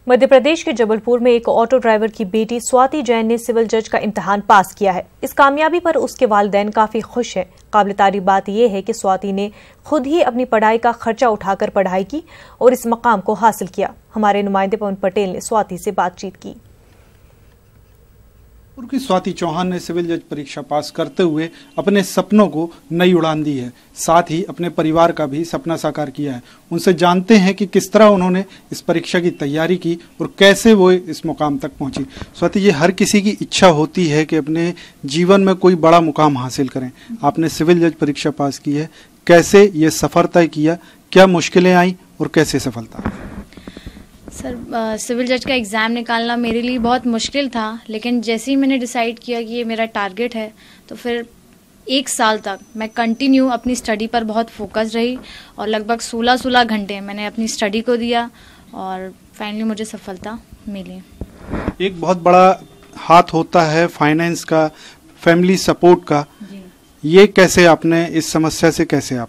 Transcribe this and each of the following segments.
मध्य प्रदेश के जबलपुर में एक ऑटो ड्राइवर की बेटी स्वाति जैन ने सिविल जज का इम्तिहान पास किया है। इस कामयाबी पर उसके वालिदैन काफी खुश हैं। काबिल तारीफ बात यह है कि स्वाति ने खुद ही अपनी पढ़ाई का खर्चा उठाकर पढ़ाई की और इस मकाम को हासिल किया। हमारे नुमाइंदे पवन पटेल ने स्वाति से बातचीत की। की स्वाति चौहान ने सिविल जज परीक्षा पास करते हुए अपने सपनों को नई उड़ान दी है, साथ ही अपने परिवार का भी सपना साकार किया है। उनसे जानते हैं कि किस तरह उन्होंने इस परीक्षा की तैयारी की और कैसे वो इस मुकाम तक पहुंची। स्वाति, ये हर किसी की इच्छा होती है कि अपने जीवन में कोई बड़ा मुकाम हासिल करें। आपने सिविल जज परीक्षा पास की है, कैसे ये सफर तय किया, क्या मुश्किलें आई और कैसे सफलता? सर, सिविल जज का एग्ज़ाम निकालना मेरे लिए बहुत मुश्किल था, लेकिन जैसे ही मैंने डिसाइड किया कि ये मेरा टारगेट है तो फिर 1 साल तक मैं कंटिन्यू अपनी स्टडी पर बहुत फोकस रही और लगभग 16 घंटे मैंने अपनी स्टडी को दिया और फाइनली मुझे सफलता मिली। एक बहुत बड़ा हाथ होता है फाइनेंस का, फैमिली सपोर्ट का, ये कैसे आपने इस समस्या से कैसे आप?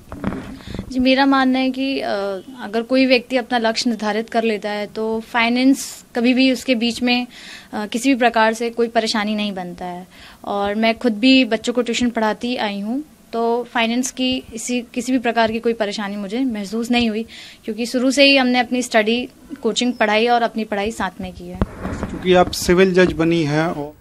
जी, मेरा मानना है कि अगर कोई व्यक्ति अपना लक्ष्य निर्धारित कर लेता है तो फाइनेंस कभी भी उसके बीच में किसी भी प्रकार से कोई परेशानी नहीं बनता है। और मैं खुद भी बच्चों को ट्यूशन पढ़ाती आई हूँ, तो फाइनेंस की किसी भी प्रकार की कोई परेशानी मुझे महसूस नहीं हुई, क्योंकि शुरू से ही हमने अपनी स्टडी, कोचिंग, पढ़ाई और अपनी पढ़ाई साथ में की है। क्योंकि आप सिविल जज बनी है और